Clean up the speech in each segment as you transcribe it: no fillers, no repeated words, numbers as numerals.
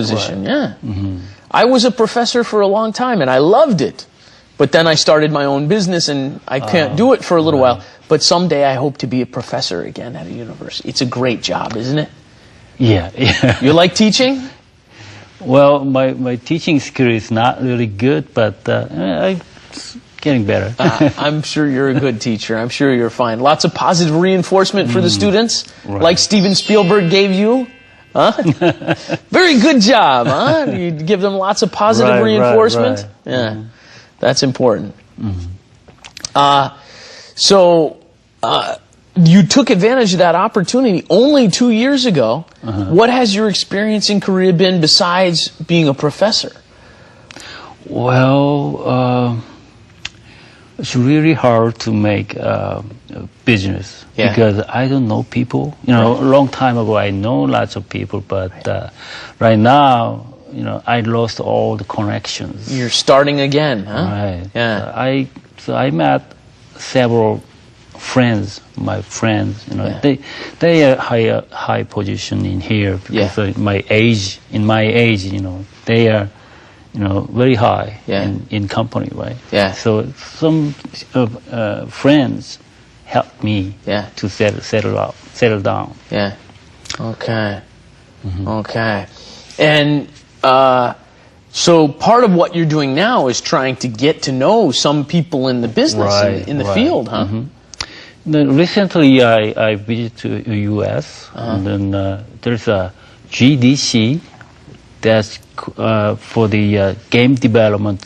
position, yeah. I was a professor for a long time, and I loved it. But then I started my own business, and I can't do it for a little while. But someday I hope to be a professor again at a university. It's a great job, isn't it? Yeah, yeah. You like teaching? Well, my teaching skill is not really good, but I'm getting better. I'm sure you're a good teacher. I'm sure you're fine. Lots of positive reinforcement for the students, like Steven Spielberg gave you. Huh? Very good job, huh? You give them lots of positive reinforcement. Yeah, that's important. So you took advantage of that opportunity only 2 years ago. What has your experience in Korea been besides being a professor? Well, it's really hard to make a business because I don't know people. You know, a long time ago I know lots of people, but right now, you know, I lost all the connections. You're starting again, huh? Right. Yeah. So I met several friends, my friends. You know, they are high position in here because of my age. In my age, you know, they are, you know, very high in company, right? Yeah. So some friends helped me to settle down. Yeah. Okay. Okay. And so part of what you're doing now is trying to get to know some people in the business, in the field, huh? Then recently I visited the U.S. and then there's a GDC that's for the game development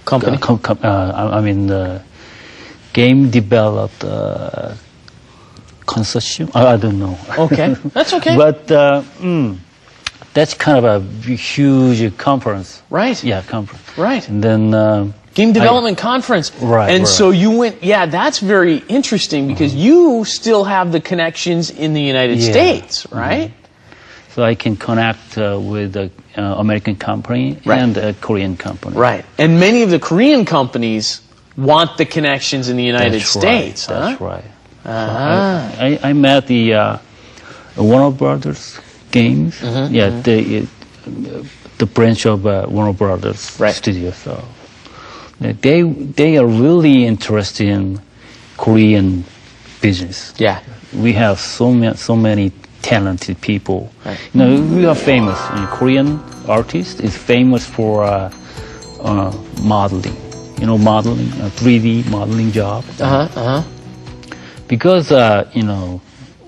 company. I mean the game developed consortium. I don't know. Okay, that's okay. But that's kind of a huge conference. Right. Yeah, conference. Right. And then game development conference. Right. And so you went. Yeah, that's very interesting because you still have the connections in the United States, right? So I can connect with an American company and a Korean company. Right. And many of the Korean companies want the connections in the United States. That's right. I met the Warner Brothers games. Yeah, the branch of Warner Brothers studio. So they are really interested in Korean business. Yeah, we have so many talented people. Right. You know, we are famous. Korean artist is famous for modeling. You know, modeling, 3D modeling job. Because you know,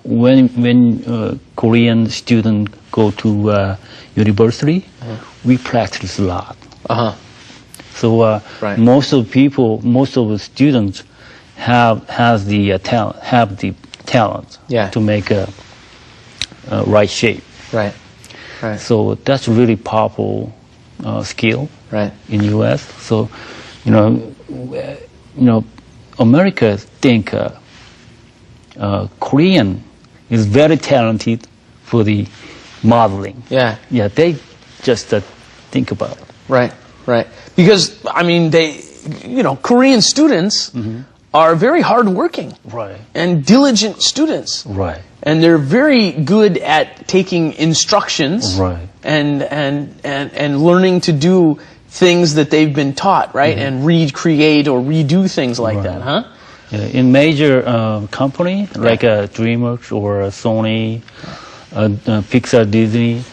when Korean students go to university, we practice a lot. So most of the students have the talent to make a right shape. Right. Right. So that's really powerful skill in U.S. So you know, America think Korean is very talented for the modeling. Yeah. Yeah, they just think about it. Right. Right. Because I mean, Korean students are very hardworking. Right. And diligent students. Right. And they're very good at taking instructions. Right. And learning to do things that they've been taught, right? And recreate or redo things like that, huh? Yeah, in major company like DreamWorks or Sony, Pixar, Disney,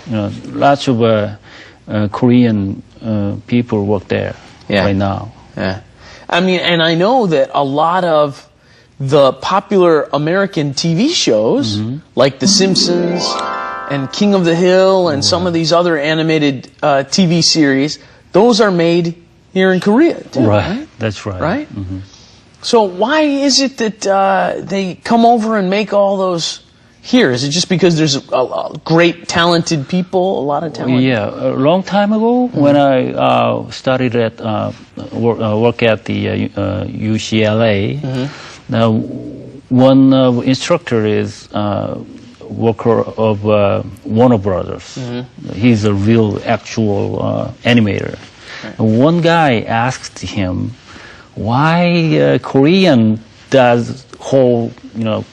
you know, lots of Korean people work there right now. Yeah, I mean, and I know that a lot of the popular American TV shows, like The Simpsons and King of the Hill and some of these other animated TV series, those are made here in Korea, too, right? That's right. Right? So why is it that they come over and make all those here? Is it just because there's a great talented people, a lot of talent? Yeah, a long time ago when I started at work at the UCLA, now one instructor is worker of Warner Brothers. He's a real actual animator. And one guy asked him, why Korean does whole,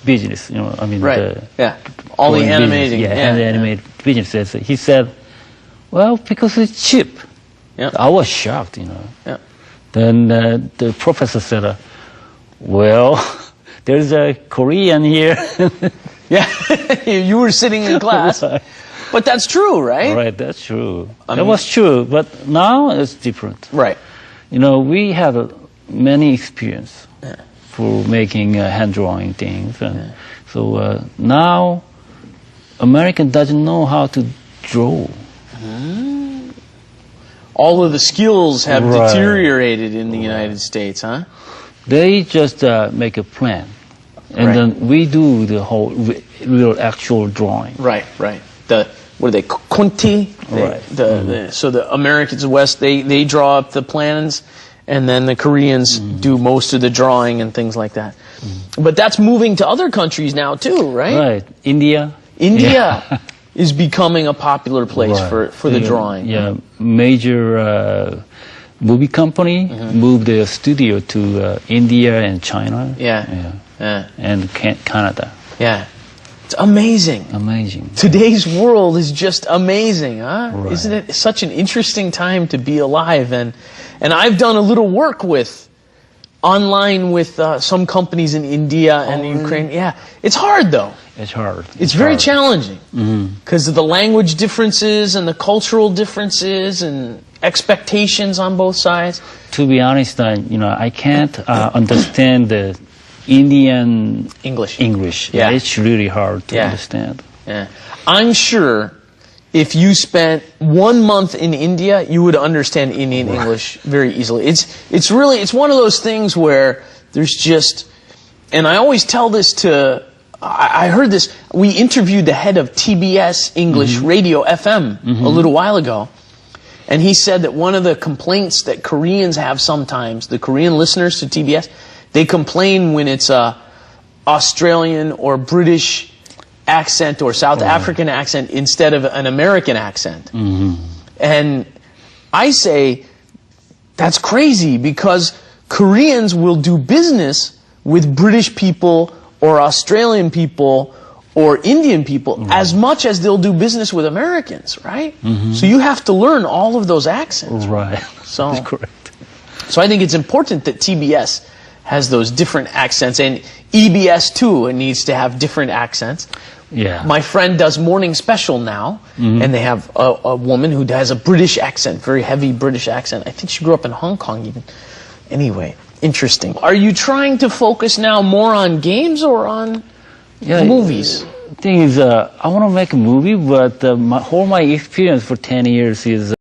business, I mean, all the animating. And the animated business. He said, well, because it's cheap. I was shocked, Then the professor said, well, there's a Korean here. You were sitting in class. But that's true, right? Right, that's true. That was true, but now it's different. Right. We have many experience for making hand drawing things. And so now American doesn't know how to draw. All of the skills have deteriorated in the United States, huh? They just make a plan. And then we do the whole real actual drawing. Right. What are they, Conti? So the Americans West, they draw up the plans, and then the Koreans do most of the drawing and things like that. But that's moving to other countries now too, right? Right. India is becoming a popular place for the drawing. Yeah, major movie company moved their studio to India and China. And Canada. It's amazing. Amazing. Today's world is just amazing, huh? Right. Isn't it such an interesting time to be alive? And I've done a little work online with some companies in India and Ukraine. Yeah, it's hard though. It's hard. It's very challenging because of the language differences and the cultural differences and expectations on both sides. To be honest, I can't understand the Indian English. It's really hard to understand. I'm sure if you spent 1 month in India, you would understand Indian English very easily. It's one of those things where there's just, and I always tell this to, I heard this, we interviewed the head of TBS English Radio FM a little while ago, and he said that one of the complaints that Koreans have sometimes, the Korean listeners to TBS, they complain when it's a Australian or British accent or South African accent instead of an American accent. And I say, that's crazy because Koreans will do business with British people or Australian people or Indian people as much as they'll do business with Americans, right? So you have to learn all of those accents. Right. So, that's correct. So I think it's important that TBS has those different accents, and EBS too, it needs to have different accents. My friend does Morning Special now, and they have a woman who has a British accent, very heavy British accent. I think she grew up in Hong Kong even. Anyway, interesting. Are you trying to focus now more on games or on movies? The thing is, I want to make a movie, but my experience for 10 years is